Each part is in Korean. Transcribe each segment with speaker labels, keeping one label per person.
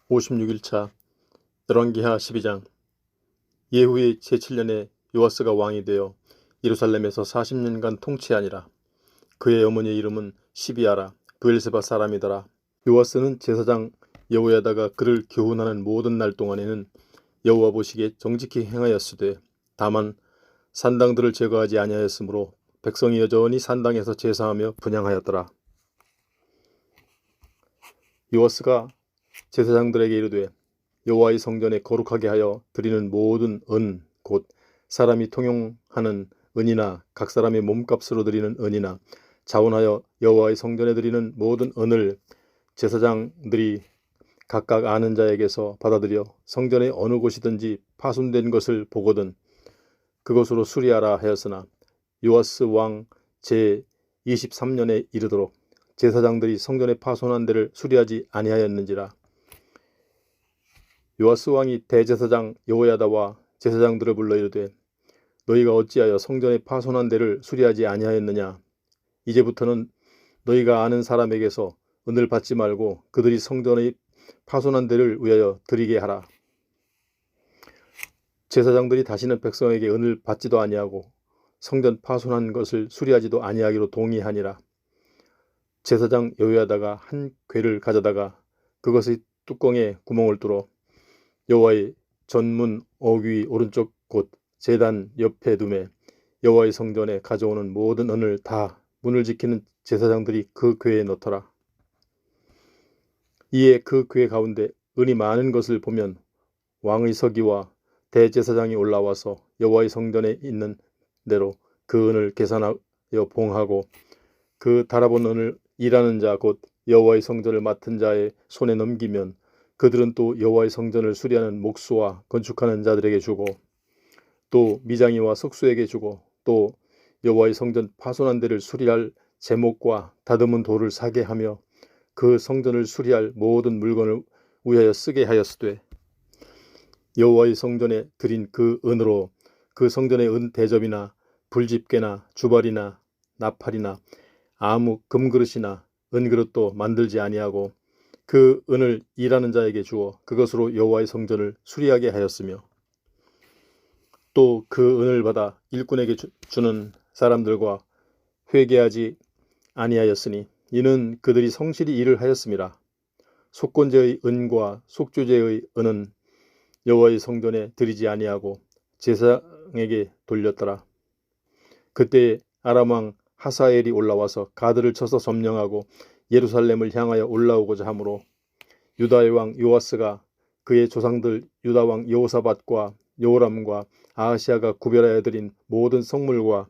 Speaker 1: 56일차 열왕기하 12장. 예후의 제7년에 요아스가 왕이 되어 예루살렘에서 40년간 통치하니라. 그의 어머니의 이름은 시비아라 브엘세바 사람이더라. 요아스는 제사장 여호야다가 그를 교훈하는 모든 날 동안에는 여호와 보시기에 정직히 행하였으되 다만 산당들을 제거하지 아니하였으므로 백성이 여전히 산당에서 제사하며 분향하였더라. 요아스가 제사장들에게 이르되 여호와의 성전에 거룩하게 하여 드리는 모든 은 곧 사람이 통용하는 은이나 각 사람의 몸값으로 드리는 은이나 자원하여 여호와의 성전에 드리는 모든 은을 제사장들이 각각 아는 자에게서 받아들여 성전의 어느 곳이든지 파손된 것을 보거든 그것으로 수리하라 하였으나 요아스 왕 제 23년에 이르도록 제사장들이 성전의 파손한 데를 수리하지 아니하였는지라. 요아스 왕이 대제사장 여호야다와 제사장들을 불러 이르되 너희가 어찌하여 성전의 파손한 데를 수리하지 아니하였느냐. 이제부터는 너희가 아는 사람에게서 은을 받지 말고 그들이 성전의 파손한 데를 위하여 드리게 하라. 제사장들이 다시는 백성에게 은을 받지도 아니하고 성전 파손한 것을 수리하지도 아니하기로 동의하니라. 제사장 여호야다가 한 궤를 가져다가 그것의 뚜껑에 구멍을 뚫어 여호와의 전문 어귀 오른쪽 곧 제단 옆에 두매 여호와의 성전에 가져오는 모든 은을 다 문을 지키는 제사장들이 그 궤에 넣더라. 이에 그 궤 가운데 은이 많은 것을 보면 왕의 서기와 대제사장이 올라와서 여호와의 성전에 있는 대로 그 은을 계산하여 봉하고 그 달아본 은을 일하는 자 곧 여호와의 성전을 맡은 자의 손에 넘기면 그들은 또 여호와의 성전을 수리하는 목수와 건축하는 자들에게 주고 또 미장이와 석수에게 주고 또 여호와의 성전 파손한 데를 수리할 제목과 다듬은 돌을 사게 하며 그 성전을 수리할 모든 물건을 위하여 쓰게 하였으되 여호와의 성전에 드린 그 은으로 그 성전의 은 대접이나 불집게나 주발이나 나팔이나 아무 금그릇이나 은그릇도 만들지 아니하고 그 은을 일하는 자에게 주어 그것으로 여호와의 성전을 수리하게 하였으며 또 그 은을 받아 일꾼에게 주는 사람들과 회개하지 아니하였으니 이는 그들이 성실히 일을 하였음이라. 속건제의 은과 속죄제의 은은 여호와의 성전에 드리지 아니하고 제사장에게 돌렸더라. 그때 아람 왕 하사엘이 올라와서 가드를 쳐서 점령하고 예루살렘을 향하여 올라오고자 하므로 유다의 왕 요아스가 그의 조상들 유다 왕 여호사밧과 여호람과 아하시아가 구별하여 드린 모든 성물과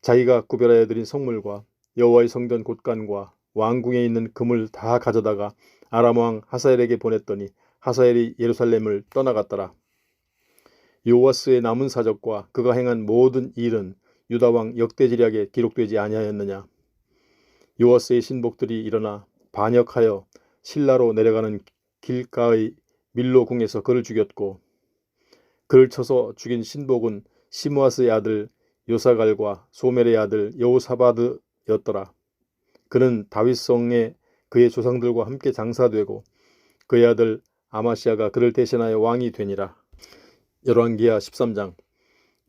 Speaker 1: 자기가 구별하여 드린 성물과 여호와의 성전 곳간과 왕궁에 있는 금을 다 가져다가 아람 왕 하사엘에게 보냈더니 하사엘이 예루살렘을 떠나갔더라. 요아스의 남은 사적과 그가 행한 모든 일은 유다 왕 역대지략에 기록되지 아니하였느냐. 요아스의 신복들이 일어나 반역하여 실라로 내려가는 길가의 밀로궁에서 그를 죽였고 그를 쳐서 죽인 신복은 시므아스의 아들 요사갈과 소멜의 아들 여호사바드였더라. 그는 다윗성에 그의 조상들과 함께 장사되고 그의 아들 아마시아가 그를 대신하여 왕이 되니라. 열왕기하 13장.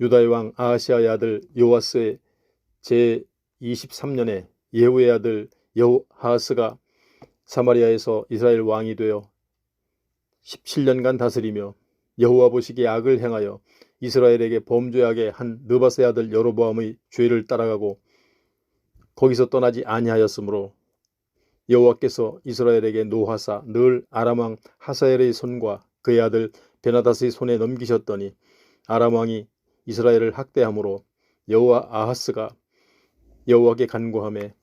Speaker 1: 유다의 왕 아하시아의 아들 요아스의 제23년에 예후의 아들 여호아하스가 사마리아에서 이스라엘 왕이 되어 17년간 다스리며 여호와 보시기에 악을 행하여 이스라엘에게 범죄하게 한 느밧의 아들 여로보암의 죄를 따라가고 거기서 떠나지 아니하였으므로 여호와께서 이스라엘에게 노하사 늘 아람 왕 하사엘의 손과 그의 아들 베나닷의 손에 넘기셨더니 아람 왕이 이스라엘을 학대함으로 여호아하스가 여호와께 간구하매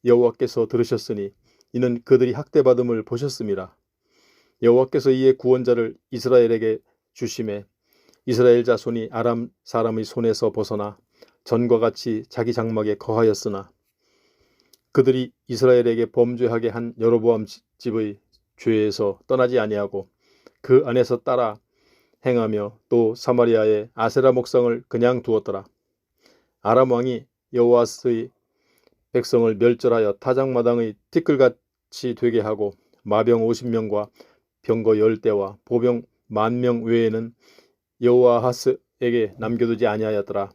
Speaker 1: 여호와께서 들으셨으니 이는 그들이 학대받음을 보셨음이라. 여호와께서 이에 구원자를 이스라엘에게 주심에 이스라엘 자손이 아람 사람의 손에서 벗어나 전과 같이 자기 장막에 거하였으나 그들이 이스라엘에게 범죄하게 한 여로보암 집의 죄에서 떠나지 아니하고 그 안에서 따라 행하며 또 사마리아의 아세라 목상을 그냥 두었더라. 아람 왕이 여호아스의 백성을 멸절하여 타작마당의 티끌같이 되게 하고 마병 50명과 병거 10대와 보병 10,000명 외에는 여호아하스에게 남겨두지 아니하였더라.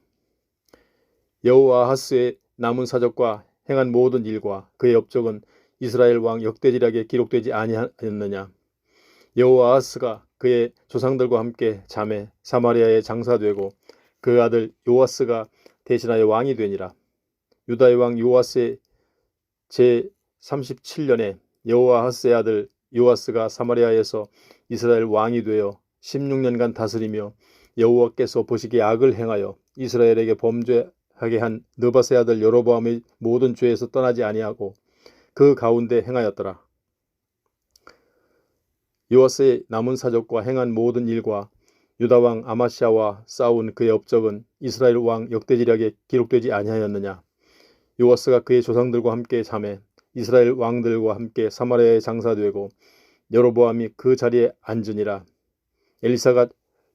Speaker 1: 여호아하스의 남은 사적과 행한 모든 일과 그의 업적은 이스라엘 왕 역대지략에 기록되지 아니하였느냐. 여호아하스가 그의 조상들과 함께 잠에 사마리아에 장사되고 그 아들 요아스가 대신하여 왕이 되니라. 유다의 왕 요아스의 제37년에 여호아하스의 아들 요아스가 사마리아에서 이스라엘 왕이 되어 16년간 다스리며 여호와께서 보시기에 악을 행하여 이스라엘에게 범죄하게 한 느밧의 아들 여로보암의 모든 죄에서 떠나지 아니하고 그 가운데 행하였더라. 요아스의 남은 사적과 행한 모든 일과 유다 왕 아마시아와 싸운 그의 업적은 이스라엘 왕 역대지략에 기록되지 아니하였느냐. 요아스가 그의 조상들과 함께 잠에 이스라엘 왕들과 함께 사마리아에 장사되고 여로보암이 그 자리에 앉으니라. 엘리사가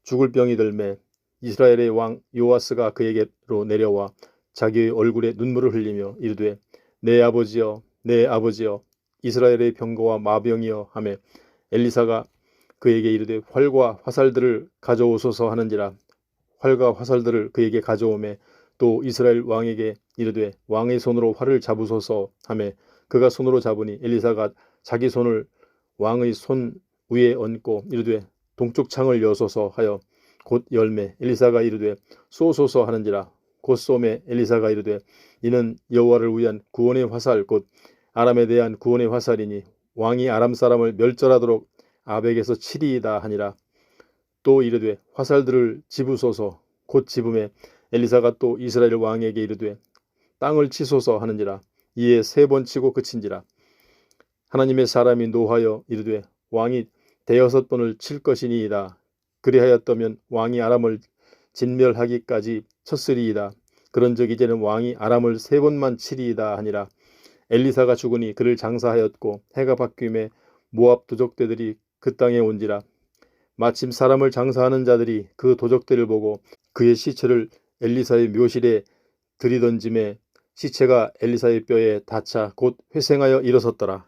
Speaker 1: 죽을 병이 들매 이스라엘의 왕 요아스가 그에게로 내려와 자기의 얼굴에 눈물을 흘리며 이르되 내 아버지여 내 아버지여 이스라엘의 병거와 마병이여 하매 엘리사가 그에게 이르되 활과 화살들을 가져오소서 하는지라. 활과 화살들을 그에게 가져오매 또 이스라엘 왕에게 이르되 왕의 손으로 활을 잡으소서 하매 그가 손으로 잡으니 엘리사가 자기 손을 왕의 손 위에 얹고 이르되 동쪽 창을 여소서 하여 곧 열매 엘리사가 이르되 쏘소서 하는지라. 곧 쏘매 엘리사가 이르되 이는 여호와를 위한 구원의 화살 곧 아람에 대한 구원의 화살이니 왕이 아람 사람을 멸절하도록 아벡에서 치리이다 하니라. 또 이르되 화살들을 집으소서. 곧 집음에 엘리사가 또 이스라엘 왕에게 이르되 땅을 치소서 하는지라. 이에 3번 치고 그친지라. 하나님의 사람이 노하여 이르되 왕이 6번을 칠 것이니이다. 그리하였다면 왕이 아람을 진멸하기까지 쳤으리이다. 그런즉 이제는 왕이 아람을 3번만 치리이다 하니라. 엘리사가 죽으니 그를 장사하였고 해가 바뀜에 모압 도적대들이 그 땅에 온지라. 마침 사람을 장사하는 자들이 그 도적대를 보고 그의 시체를 엘리사의 묘실에 들이던짐에 시체가 엘리사의 뼈에 닿자 곧 회생하여 일어섰더라.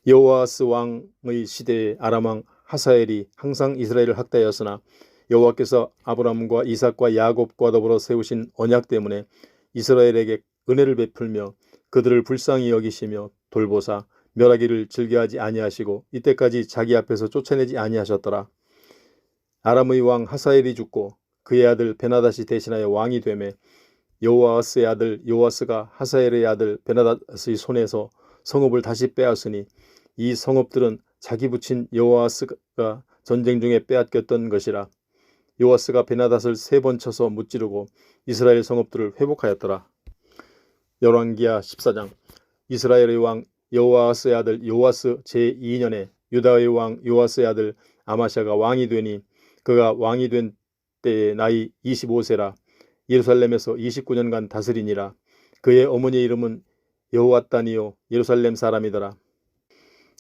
Speaker 1: 여호아스 왕의 시대에 아람 왕 하사엘이 항상 이스라엘을 학대하였으나 여호와께서 아브라함과 이삭과 야곱과 더불어 세우신 언약 때문에 이스라엘에게 은혜를 베풀며 그들을 불쌍히 여기시며 돌보사 멸하기를 즐겨하지 아니하시고 이때까지 자기 앞에서 쫓아내지 아니하셨더라. 아람의 왕 하사엘이 죽고 그의 아들 베나닷이 대신하여 왕이 되매 여호아스의 아들 요아스가 하사엘의 아들 베나닷의 손에서 성읍을 다시 빼앗으니 이 성읍들은 자기 부친 여호아스가 전쟁 중에 빼앗겼던 것이라. 요아스가 베나닷을 3번 쳐서 무찌르고 이스라엘 성읍들을 회복하였더라. 열왕기하 14장. 이스라엘의 왕 여호아스의 아들 요아스 제2년에 유다의 왕 요아스의 아들 아마샤가 왕이 되니 그가 왕이 된 때의 나이 25세라. 예루살렘에서 29년간 다스리니라. 그의 어머니의 이름은 여호앗단이요 예루살렘 사람이더라.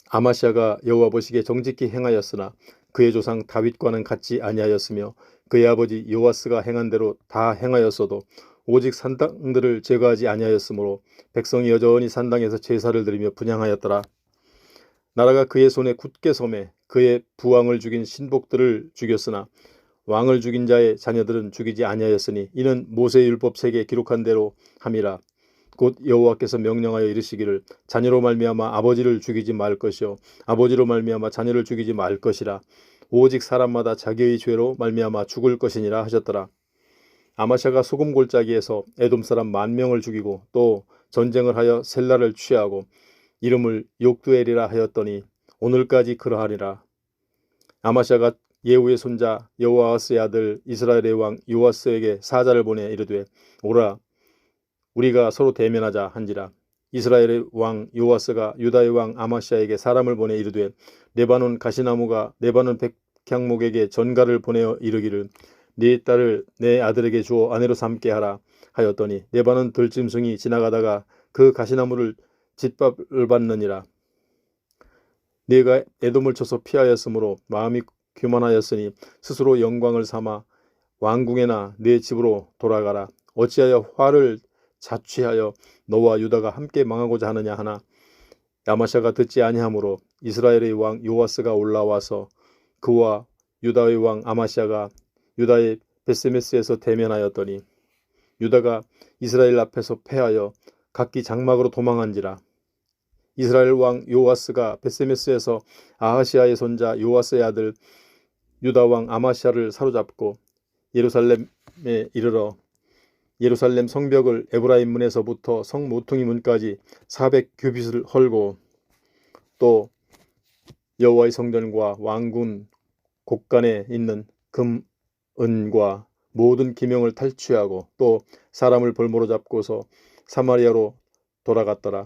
Speaker 1: 아마샤가 여호와 보시기에 정직히 행하였으나 그의 조상 다윗과는 같지 아니하였으며 그의 아버지 요아스가 행한 대로 다 행하였어도 오직 산당들을 제거하지 아니하였으므로 백성이 여전히 산당에서 제사를 드리며 분향하였더라. 나라가 그의 손에 굳게 섬에 그의 부왕을 죽인 신복들을 죽였으나 왕을 죽인 자의 자녀들은 죽이지 아니하였으니 이는 모세의 율법책에 기록한 대로 함이라. 곧 여호와께서 명령하여 이르시기를 자녀로 말미암아 아버지를 죽이지 말 것이요 아버지로 말미암아 자녀를 죽이지 말 것이라. 오직 사람마다 자기의 죄로 말미암아 죽을 것이니라 하셨더라. 아마샤가 소금 골짜기에서 에돔 사람 10,000명을 죽이고 또 전쟁을 하여 셀라를 취하고 이름을 욕두엘이라 하였더니 오늘까지 그러하리라. 아마샤가 예후의 손자 여호아스의 아들 이스라엘의 왕 요아스에게 사자를 보내 이르되 오라 우리가 서로 대면하자 한지라. 이스라엘의 왕 요아스가 유다의 왕 아마시아에게 사람을 보내 이르되 레바논 가시나무가 레바논 백향목에게 전가를 보내어 이르기를 네 딸을 내 아들에게 주어 아내로 삼게 하라 하였더니 레바논 들짐승이 지나가다가 그 가시나무를 짓밟았느니라. 네가 에돔을 쳐서 피하였으므로 마음이 교만하였으니 스스로 영광을 삼아 왕궁에나 네 집으로 돌아가라. 어찌하여 화를 자취하여 너와 유다가 함께 망하고자 하느냐 하나 아마샤가 듣지 아니하므로 이스라엘의 왕 요아스가 올라와서 그와 유다의 왕 아마샤가 유다의 벳세메스에서 대면하였더니 유다가 이스라엘 앞에서 패하여 각기 장막으로 도망한지라. 이스라엘 왕 요아스가 벳세메스에서 아하시아의 손자 요아스의 아들 유다 왕 아마샤를 사로잡고 예루살렘에 이르러 예루살렘 성벽을 에브라임 문에서부터 성 모퉁이 문까지 400규빗을 헐고 또 여호와의 성전과 왕궁 곳간에 있는 금, 은과 모든 기명을 탈취하고 또 사람을 볼모로 잡고서 사마리아로 돌아갔더라.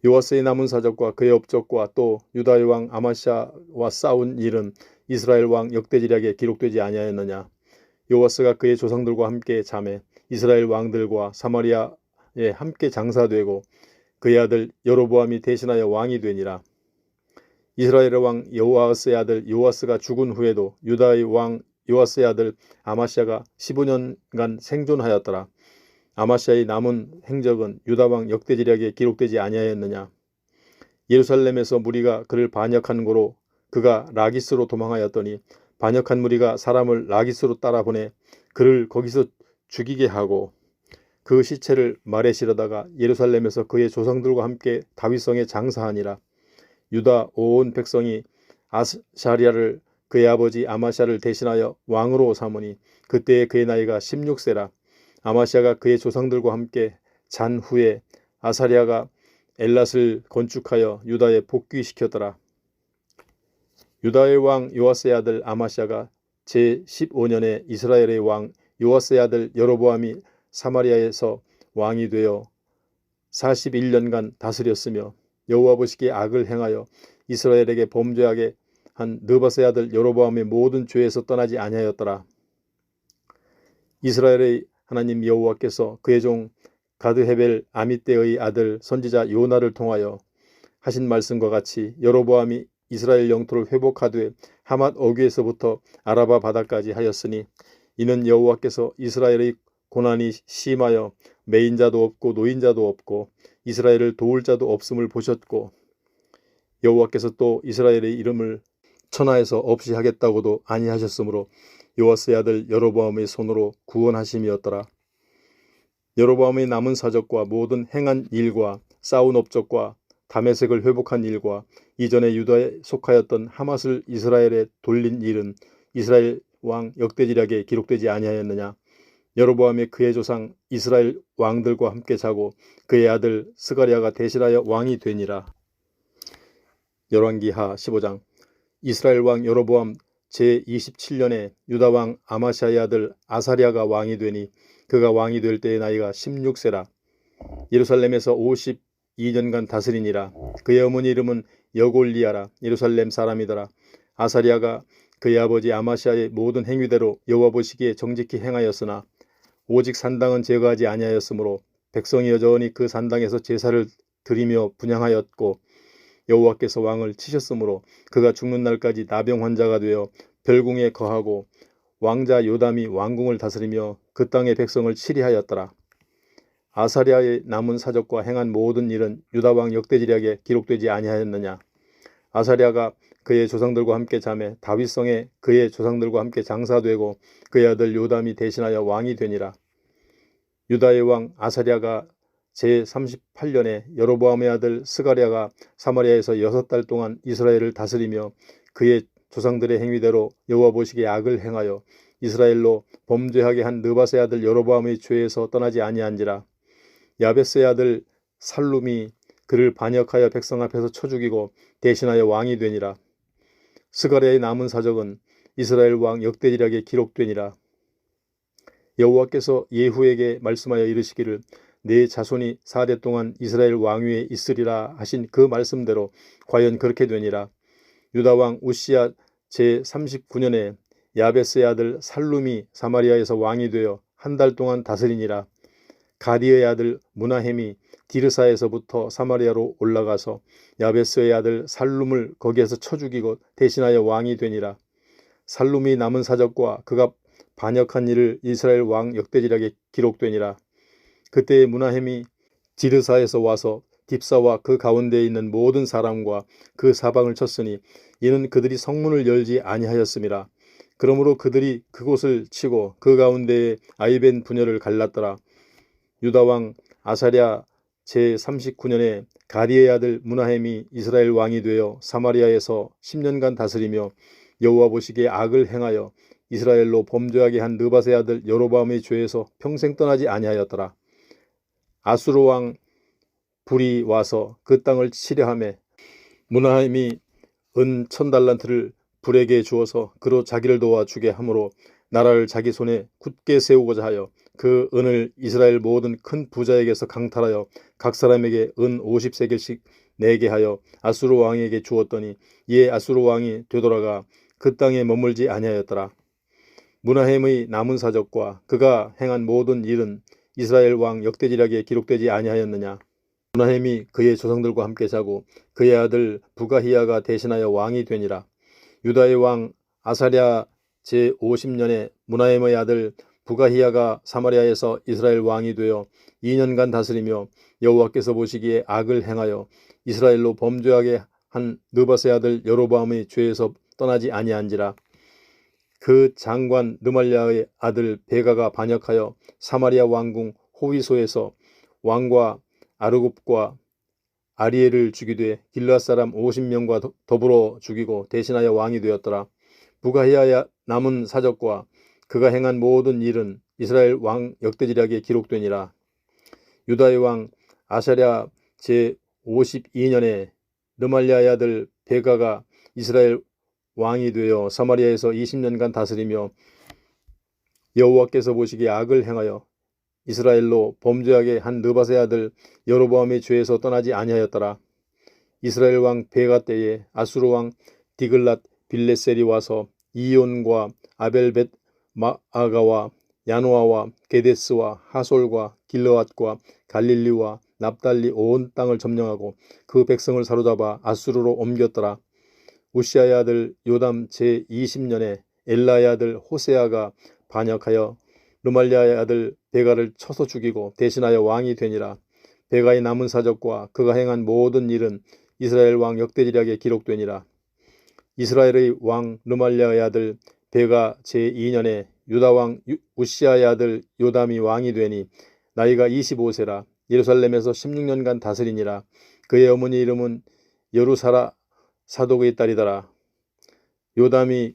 Speaker 1: 요아스의 남은 사적과 그의 업적과 또 유다의 왕 아마샤와 싸운 일은 이스라엘 왕 역대지략에 기록되지 아니하였느냐. 요아스가 그의 조상들과 함께 잠에 이스라엘 왕들과 사마리아에 함께 장사되고 그의 아들 여로보암이 대신하여 왕이 되니라. 이스라엘의 왕 여호아스의 아들 요아스가 죽은 후에도 유다의 왕 요아스의 아들 아마샤가 15년간 생존하였더라. 아마샤의 남은 행적은 유다 왕 역대지략에 기록되지 아니하였느냐. 예루살렘에서 무리가 그를 반역한 고로 그가 라기스로 도망하였더니 반역한 무리가 사람을 라기스로 따라보내 그를 거기서 죽이게 하고 그 시체를 말에 실어다가 예루살렘에서 그의 조상들과 함께 다윗성에 장사하니라. 유다 온 백성이 아사리아를 그의 아버지 아마샤를 대신하여 왕으로 삼으니 그때에 그의 나이가 16세라. 아마샤가 그의 조상들과 함께 잔 후에 아사리아가 엘랏을 건축하여 유다에 복귀시켰더라. 유다의 왕 요아스의 아들 아마샤가 제15년에 이스라엘의 왕 요아스의 아들 여로보암이 사마리아에서 왕이 되어 41년간 다스렸으며 여호와 보시기에 악을 행하여 이스라엘에게 범죄하게 한 느밧의 아들 여로보암의 모든 죄에서 떠나지 아니하였더라. 이스라엘의 하나님 여호와께서 그의 종 가드헤벨 아미떼의 아들 선지자 요나를 통하여 하신 말씀과 같이 여로보암이 이스라엘 영토를 회복하되 하맛 어귀에서부터 아라바 바다까지 하였으니 이는 여호와께서 이스라엘의 고난이 심하여 매인자도 없고 노인자도 없고 이스라엘을 도울 자도 없음을 보셨고 여호와께서 또 이스라엘의 이름을 천하에서 없이 하겠다고도 아니하셨으므로 요아스의 아들 여로보암의 손으로 구원하심이었더라. 여로보암의 남은 사적과 모든 행한 일과 싸운 업적과 다메섹을 회복한 일과 이전에 유다에 속하였던 하맛을 이스라엘에 돌린 일은 이스라엘 왕 역대지략에 기록되지 아니하였느냐. 여로보암이 그의 조상 이스라엘 왕들과 함께 자고 그의 아들 스가랴가 대신하여 왕이 되니라. 열왕기하 15장. 이스라엘 왕 여로보암 제27년에 유다 왕 아마샤의 아들 아사랴가 왕이 되니 그가 왕이 될 때의 나이가 16세라. 예루살렘에서 52년간 다스리니라. 그의 어머니 이름은 여골리아라. 예루살렘 사람이더라. 아사랴가 그의 아버지 아마샤의 모든 행위대로 여호와 보시기에 정직히 행하였으나 오직 산당은 제거하지 아니하였으므로 백성이 여전히 그 산당에서 제사를 드리며 분향하였고 여호와께서 왕을 치셨으므로 그가 죽는 날까지 나병 환자가 되어 별궁에 거하고 왕자 요담이 왕궁을 다스리며 그 땅의 백성을 치리하였더라. 아사랴의 남은 사적과 행한 모든 일은 유다 왕 역대지략에 기록되지 아니하였느냐. 아사랴가 그의 조상들과 함께 잠에 다윗성에 그의 조상들과 함께 장사되고 그의 아들 요담이 대신하여 왕이 되니라. 유다의 왕 아사랴가 제38년에 여로보암의 아들 스가랴가 사마리아에서 6달 동안 이스라엘을 다스리며 그의 조상들의 행위대로 여호와 보시기에 악을 행하여 이스라엘로 범죄하게 한 느밧의 아들 여로보암의 죄에서 떠나지 아니한지라. 야베스의 아들 살룸이 그를 반역하여 백성 앞에서 쳐 죽이고 대신하여 왕이 되니라. 스가랴의 남은 사적은 이스라엘 왕 역대지략에 기록되니라. 여호와께서 예후에게 말씀하여 이르시기를 내 자손이 4대 동안 이스라엘 왕위에 있으리라 하신 그 말씀대로 과연 그렇게 되니라. 유다 왕 우시야 제39년에 야베스의 아들 살룸이 사마리아에서 왕이 되어 한 달 동안 다스리니라. 가디의 아들 무나헴이 디르사에서부터 사마리아로 올라가서 야베스의 아들 살룸을 거기에서 쳐 죽이고 대신하여 왕이 되니라. 살룸이 남은 사적과 그가 반역한 일을 이스라엘 왕 역대지략에 기록되니라. 그때에 무나헴이 디르사에서 와서 딥사와 그 가운데에 있는 모든 사람과 그 사방을 쳤으니 이는 그들이 성문을 열지 아니하였음이라. 그러므로 그들이 그곳을 치고 그 가운데에 아이벤 분열을 갈랐더라. 유다 왕 아사랴 제39년에 가디의 아들 므나헴이 이스라엘 왕이 되어 사마리아에서 10년간 다스리며 여호와 보시기에 악을 행하여 이스라엘로 범죄하게 한 느밧의 아들 여로보암의 죄에서 평생 떠나지 아니하였더라. 아수르 왕 불이 와서 그 땅을 치려하매 므나헴이 은 1000달란트를 불에게 주어서 그로 자기를 도와주게 하므로 나라를 자기 손에 굳게 세우고자 하여 그 은을 이스라엘 모든 큰 부자에게서 강탈하여 각 사람에게 은 50세겔씩 내게 하여 아수르 왕에게 주었더니 이에 아수르 왕이 되돌아가 그 땅에 머물지 아니하였더라. 므나헴의 남은 사적과 그가 행한 모든 일은 이스라엘 왕 역대지략에 기록되지 아니하였느냐. 므나헴이 그의 조상들과 함께 자고 그의 아들 부가히야가 대신하여 왕이 되니라. 유다의 왕 아사랴 제50년에 므나헴의 아들 부가히야가 사마리아에서 이스라엘 왕이 되어 2년간 다스리며 여호와께서 보시기에 악을 행하여 이스라엘로 범죄하게 한 느밧의 아들 여로보암의 죄에서 떠나지 아니한지라. 그 장관 르말랴의 아들 베가가 반역하여 사마리아 왕궁 호위소에서 왕과 아르굽과 아리엘을 죽이되 길르앗 사람 50명과 더불어 죽이고 대신하여 왕이 되었더라. 부가히야의 남은 사적과 그가 행한 모든 일은 이스라엘 왕 역대지략에 기록되니라. 유다의 왕 아사랴 제52년에 르말랴의 아들 베가가 이스라엘 왕이 되어 사마리아에서 20년간 다스리며 여호와께서 보시기에 악을 행하여 이스라엘로 범죄하게 한 느밧의 아들 여로보암의 죄에서 떠나지 아니하였더라. 이스라엘 왕 베가 때에 아수르 왕 디글랏 빌레셀이 와서 이온과 아벨벳 마아가와 야노아와 게데스와 하솔과 길르앗과 갈릴리와 납달리 온 땅을 점령하고 그 백성을 사로잡아 아수르로 옮겼더라. 우시아의 아들 요담 제20년에 엘라의 아들 호세아가 반역하여 르말랴의 아들 베가를 쳐서 죽이고 대신하여 왕이 되니라. 베가의 남은 사적과 그가 행한 모든 일은 이스라엘 왕 역대지략에 기록되니라. 이스라엘의 왕 르말랴의 아들 베가 제2년에 유다 왕 우시아의 아들 요담이 왕이 되니 나이가 25세라. 예루살렘에서 16년간 다스리니라. 그의 어머니 이름은 여루사라 사독의 딸이더라. 요담이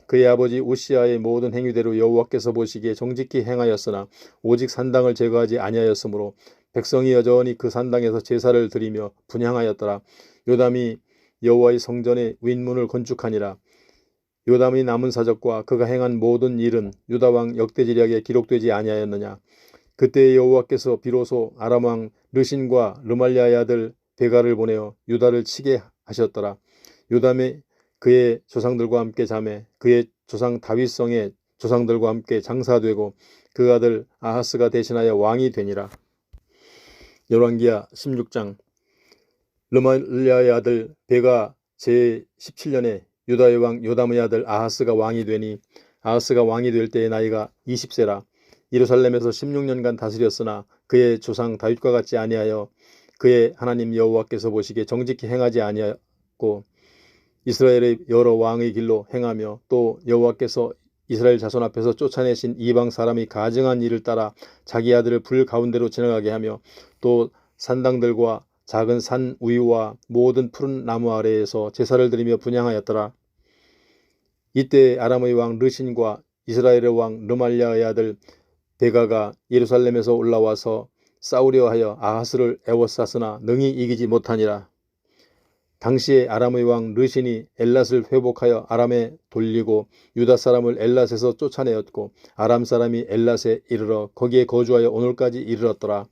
Speaker 1: 그의 아버지 우시아의 모든 행위대로 여호와께서 보시기에 정직히 행하였으나 오직 산당을 제거하지 아니하였으므로 백성이 여전히 그 산당에서 제사를 드리며 분향하였더라. 요담이 여호와의 성전의 윗문을 건축하니라. 요담의 남은 사적과 그가 행한 모든 일은 유다 왕 역대지략에 기록되지 아니하였느냐. 그때 여호와께서 비로소 아람 왕 르신과 르말랴의 아들 베가를 보내어 유다를 치게 하셨더라. 요담이 그의 조상들과 함께 자매 그의 조상 다윗성의 조상들과 함께 장사되고 그 아들 아하스가 대신하여 왕이 되니라. 열왕기하 16장. 르말랴의 아들 베가 제17년에 유다의 왕 요담의 아들 아하스가 왕이 되니 아하스가 왕이 될 때의 나이가 20세라. 예루살렘에서 16년간 다스렸으나 그의 조상 다윗과 같지 아니하여 그의 하나님 여호와께서 보시기에 정직히 행하지 아니하고 이스라엘의 여러 왕의 길로 행하며 또 여호와께서 이스라엘 자손 앞에서 쫓아내신 이방 사람이 가증한 일을 따라 자기 아들을 불 가운데로 지나가게 하며 또 산당들과 작은 산 위와 모든 푸른 나무 아래에서 제사를 드리며 분향하였더라. 이때 아람의 왕 르신과 이스라엘의 왕 르말랴의 아들 베가가 예루살렘에서 올라와서 싸우려 하여 아하스를 애워쌌으나 능히 이기지 못하니라. 당시에 아람의 왕 르신이 엘랏을 회복하여 아람에 돌리고 유다 사람을 엘랏에서 쫓아내었고 아람 사람이 엘랏에 이르러 거기에 거주하여 오늘까지 이르렀더라.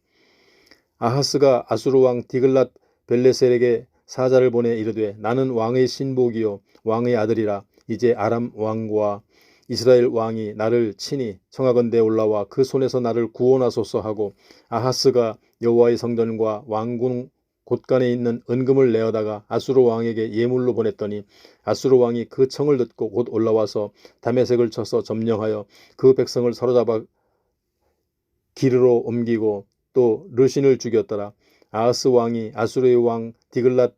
Speaker 1: 아하스가 아수르 왕 디글랏 벨레셀에게 사자를 보내 이르되 나는 왕의 신복이요 왕의 아들이라. 이제 아람 왕과 이스라엘 왕이 나를 치니 청하건대 올라와 그 손에서 나를 구원하소서 하고 아하스가 여호와의 성전과 왕궁 곳간에 있는 은금을 내어다가 아수르 왕에게 예물로 보냈더니 아수르 왕이 그 청을 듣고 곧 올라와서 다메섹을 쳐서 점령하여 그 백성을 사로잡아 기르로 옮기고 또 르신을 죽였더라. 아하스 왕이 아수르의 왕 디글랏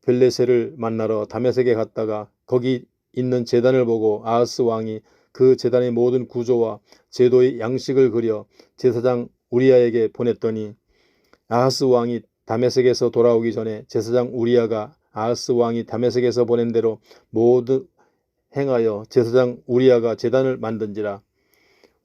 Speaker 1: 빌레셀을 만나러 다메섹에 갔다가 거기 있는 제단을 보고 아하스 왕이 그 제단의 모든 구조와 제도의 양식을 그려 제사장 우리야에게 보냈더니 아하스 왕이 다메섹에서 돌아오기 전에 제사장 우리야가 아하스 왕이 다메섹에서 보낸 대로 모두 행하여 제사장 우리야가 제단을 만든지라.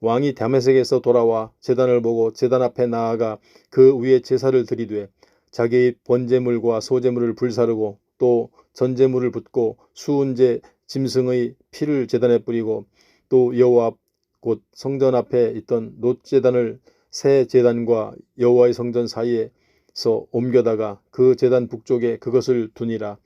Speaker 1: 왕이 다메섹에서 돌아와 제단을 보고 제단 앞에 나아가 그 위에 제사를 드리되 자기의 번제물과 소제물을 불사르고 또 전제물을 붓고 수은제 짐승의 피를 제단에 뿌리고 또 여호와 곧 성전 앞에 있던 놋제단을 새 제단과 여호와의 성전 사이에서 옮겨다가 그 제단 북쪽에 그것을 두니라.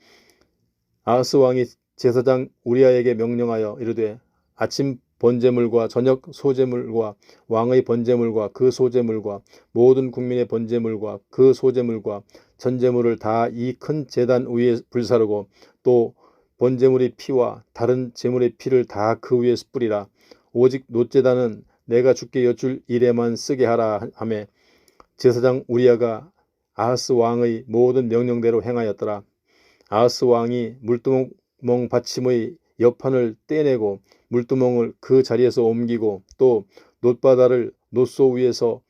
Speaker 1: 아하스 왕이 제사장 우리야에게 명령하여 이르되 아침 번제물과 저녁 소제물과 왕의 번제물과 그 소제물과 모든 국민의 번제물과 그 소제물과 전제물을 다 이 큰 제단 위에 불사르고 또 번제물의 피와 다른 제물의 피를 다 그 위에 뿌리라. 오직 놋제단은 내가 주께 여쭐 일에만 쓰게 하라 하매 제사장 우리야가 아하스 왕의 모든 명령대로 행하였더라. 아하스 왕이 물두멍 받침의 옆판을 떼내고 물두멍을 그 자리에서 옮기고 또 놋바다를 놋소 위에서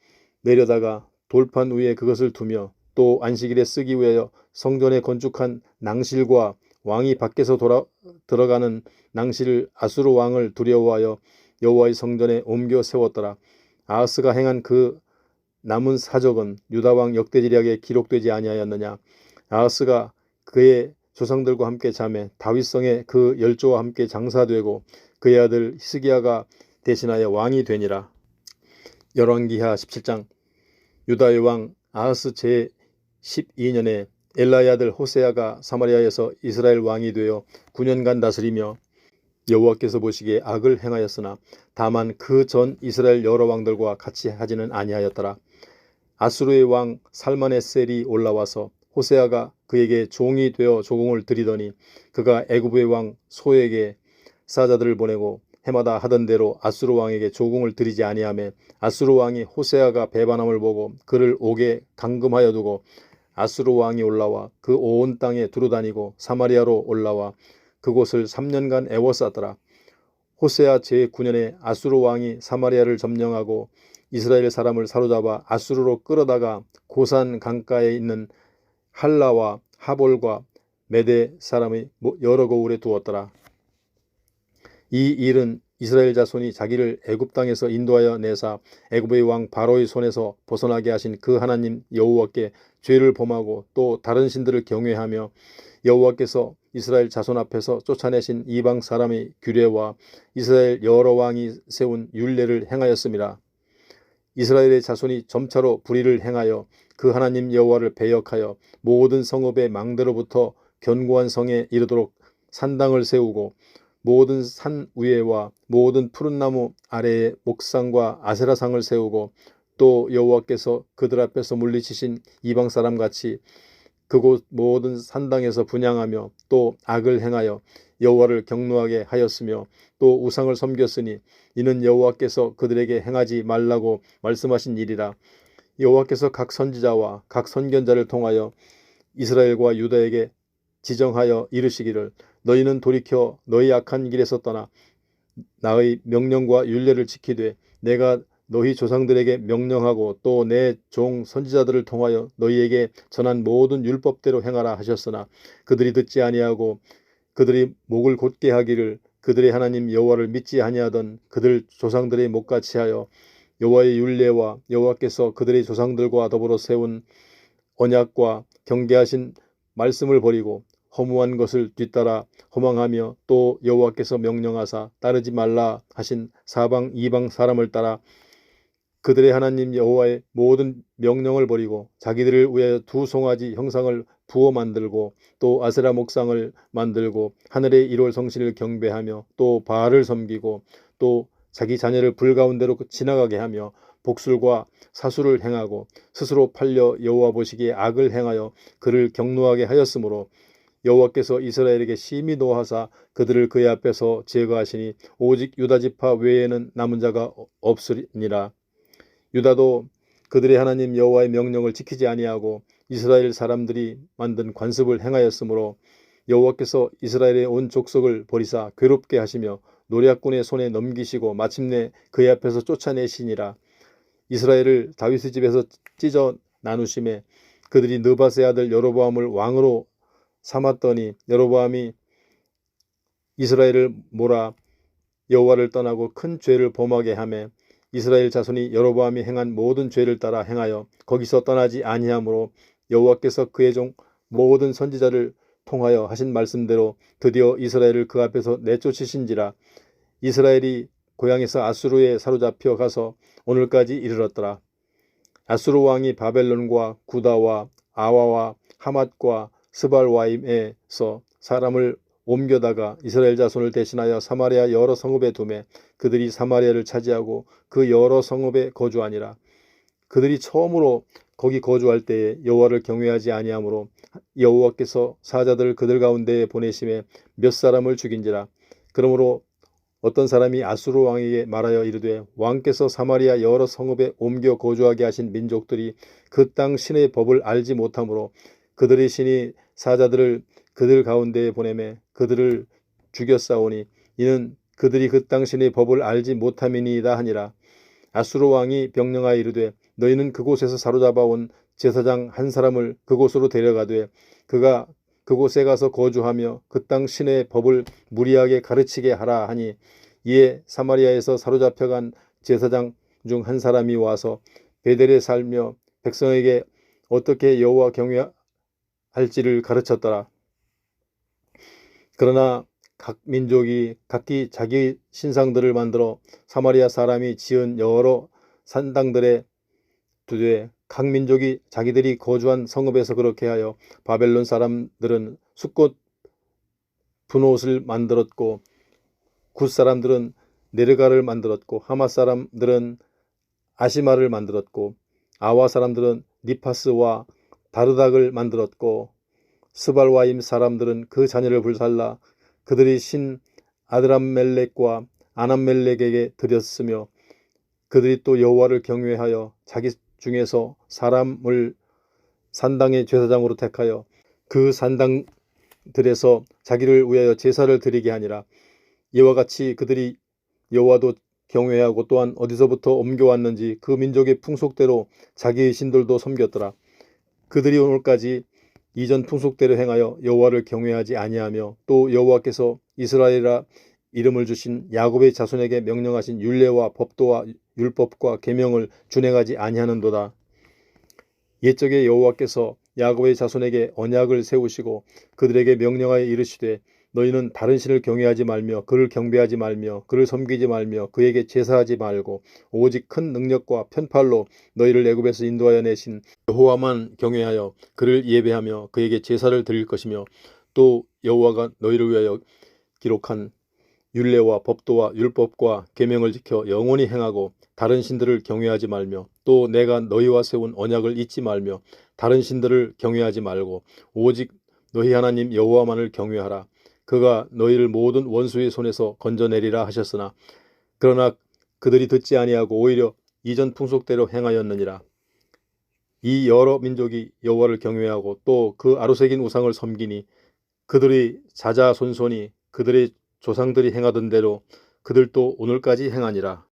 Speaker 1: 내려다가 돌판 위에 그것을 두며 또 안식일에 쓰기 위하여 성전에 건축한 낭실과 왕이 밖에서 들어가는 낭실을 아수르 왕을 두려워하여 여호와의 성전에 옮겨 세웠더라. 아하스가 행한 그 남은 사적은 유다 왕 역대지략에 기록되지 아니하였느냐. 아하스가 그의 조상들과 함께 자매 다윗성에 그 열조와 함께 장사되고 그의 아들 히스기야가 대신하여 왕이 되니라. 열왕기하 17장. 유다의 왕 아하스 제 12년에 엘라의 아들 호세아가 사마리아에서 이스라엘 왕이 되어 9년간 다스리며 여호와께서 보시기에 악을 행하였으나 다만 그 전 이스라엘 여러 왕들과 같이 하지는 아니하였더라. 아수르의 왕 살마네셀이 올라와서 호세아가 그에게 종이 되어 조공을 드리더니 그가 애굽의 왕 소에게 사자들을 보내고 해마다 하던 대로 아수르 왕에게 조공을 드리지 아니하며 아수르 왕이 호세아가 배반함을 보고 그를 옥에 감금하여 두고 아수르 왕이 올라와 그 온 땅에 두루다니고 사마리아로 올라와 그곳을 3년간 애워쌌더라. 호세아 제9년에 아수르 왕이 사마리아를 점령하고 이스라엘 사람을 사로잡아 아수르로 끌어다가 고산 강가에 있는 할라와 하볼과 메대 사람의 여러 고을에 두었더라. 이 일은 이스라엘 자손이 자기를 애굽 땅에서 인도하여 내사 애굽의 왕 바로의 손에서 벗어나게 하신 그 하나님 여호와께 죄를 범하고 또 다른 신들을 경외하며 여호와께서 이스라엘 자손 앞에서 쫓아내신 이방 사람의 규례와 이스라엘 여러 왕이 세운 율례를 행하였음이라. 이스라엘의 자손이 점차로 불의를 행하여 그 하나님 여호와를 배역하여 모든 성읍의 망대로부터 견고한 성에 이르도록 산당을 세우고 모든 산 위에와 모든 푸른 나무 아래에 목상과 아세라상을 세우고 또 여호와께서 그들 앞에서 물리치신 이방 사람같이 그곳 모든 산당에서 분향하며 또 악을 행하여 여호와를 경노하게 하였으며 또 우상을 섬겼으니 이는 여호와께서 그들에게 행하지 말라고 말씀하신 일이라. 여호와께서 각 선지자와 각 선견자를 통하여 이스라엘과 유다에게 지정하여 이르시기를 너희는 돌이켜 너희 악한 길에서 떠나 나의 명령과 율례를 지키되 내가 너희 조상들에게 명령하고 또 내 종 선지자들을 통하여 너희에게 전한 모든 율법대로 행하라 하셨으나 그들이 듣지 아니하고 그들이 목을 곧게 하기를 그들의 하나님 여호와를 믿지 아니하던 그들 조상들의 목같이 하여 여호와의 율례와 여호와께서 그들의 조상들과 더불어 세운 언약과 경계하신 말씀을 버리고 허무한 것을 뒤따라 허망하며 또 여호와께서 명령하사 따르지 말라 하신 사방 이방 사람을 따라 그들의 하나님 여호와의 모든 명령을 버리고 자기들을 위하여 두 송아지 형상을 부어 만들고 또 아세라 목상을 만들고 하늘의 일월 성신을 경배하며 또 바알을 섬기고 또 자기 자녀를 불 가운데로 지나가게 하며 복술과 사술을 행하고 스스로 팔려 여호와 보시기에 악을 행하여 그를 경노하게 하였으므로 여호와께서 이스라엘에게 심히 노하사 그들을 그의 앞에서 제거하시니 오직 유다 지파 외에는 남은 자가 없으니라. 유다도 그들의 하나님 여호와의 명령을 지키지 아니하고 이스라엘 사람들이 만든 관습을 행하였으므로 여호와께서 이스라엘의 온 족속을 버리사 괴롭게 하시며 노략군의 손에 넘기시고 마침내 그의 앞에서 쫓아내시니라. 이스라엘을 다윗의 집에서 찢어 나누심에 그들이 느밧의 아들 여로보암을 왕으로 삼았더니 여로보암이 이스라엘을 몰아 여호와를 떠나고 큰 죄를 범하게 하매 이스라엘 자손이 여로보암이 행한 모든 죄를 따라 행하여 거기서 떠나지 아니하므로 여호와께서 그의 종 모든 선지자를 통하여 하신 말씀대로 드디어 이스라엘을 그 앞에서 내쫓으신지라. 이스라엘이 고향에서 아수르에 사로잡혀 가서 오늘까지 이르렀더라. 아수르 왕이 바벨론과 구다와 아와와 하맛과 스발와임에서 사람을 옮겨다가 이스라엘 자손을 대신하여 사마리아 여러 성읍에 두매 그들이 사마리아를 차지하고 그 여러 성읍에 거주하니라. 그들이 처음으로 거기 거주할 때에 여호와를 경외하지 아니하므로 여호와께서 사자들을 그들 가운데에 보내심에 몇 사람을 죽인지라. 그러므로 어떤 사람이 아수르 왕에게 말하여 이르되 왕께서 사마리아 여러 성읍에 옮겨 거주하게 하신 민족들이 그 땅 신의 법을 알지 못하므로 그들의 신이 사자들을 그들 가운데에 보내매 그들을 죽였사오니 이는 그들이 그 땅 신의 법을 알지 못함이니이다 하니라. 아수르 왕이 명령하여 이르되 너희는 그곳에서 사로잡아 온 제사장 한 사람을 그곳으로 데려가되 그가 그곳에 가서 거주하며 그 땅 신의 법을 무리하게 가르치게 하라 하니 이에 사마리아에서 사로잡혀간 제사장 중 한 사람이 와서 베델에 살며 백성에게 어떻게 여호와 경외할지를 가르쳤더라. 그러나 각 민족이 각기 자기 신상들을 만들어 사마리아 사람이 지은 여러 산당들에 두되 각 민족이 자기들이 거주한 성읍에서 그렇게 하여 바벨론 사람들은 숫꽃 분옷을 만들었고 굿 사람들은 네르가를 만들었고 하맛 사람들은 아시마를 만들었고 아와 사람들은 니파스와 다르닥을 만들었고 스발와임 사람들은 그 자녀를 불살라 그들이 신 아드람멜렉과 아남멜렉에게 드렸으며 그들이 또 여호와를 경외하여 자기 중에서 사람을 산당의 제사장으로 택하여 그 산당들에서 자기를 위하여 제사를 드리게 하니라. 이와 같이 그들이 여호와도 경외하고 또한 어디서부터 옮겨왔는지 그 민족의 풍속대로 자기의 신들도 섬겼더라. 그들이 오늘까지 이전 풍속대로 행하여 여호와를 경외하지 아니하며 또 여호와께서 이스라엘이라 이름을 주신 야곱의 자손에게 명령하신 율례와 법도와 율법과 계명을 준행하지 아니하는도다. 옛적에 여호와께서 야곱의 자손에게 언약을 세우시고 그들에게 명령하여 이르시되 너희는 다른 신을 경외하지 말며 그를 경배하지 말며 그를 섬기지 말며 그에게 제사하지 말고 오직 큰 능력과 편팔로 너희를 애굽에서 인도하여 내신 여호와만 경외하여 그를 예배하며 그에게 제사를 드릴 것이며 또 여호와가 너희를 위하여 기록한 율례와 법도와 율법과 계명을 지켜 영원히 행하고 다른 신들을 경외하지 말며 또 내가 너희와 세운 언약을 잊지 말며 다른 신들을 경외하지 말고 오직 너희 하나님 여호와만을 경외하라. 그가 너희를 모든 원수의 손에서 건져내리라 하셨으나 그러나 그들이 듣지 아니하고 오히려 이전 풍속대로 행하였느니라. 이 여러 민족이 여호와를 경외하고 또 그 아로새긴 우상을 섬기니 그들의 자자손손이 그들의 조상들이 행하던 대로 그들도 오늘까지 행하니라.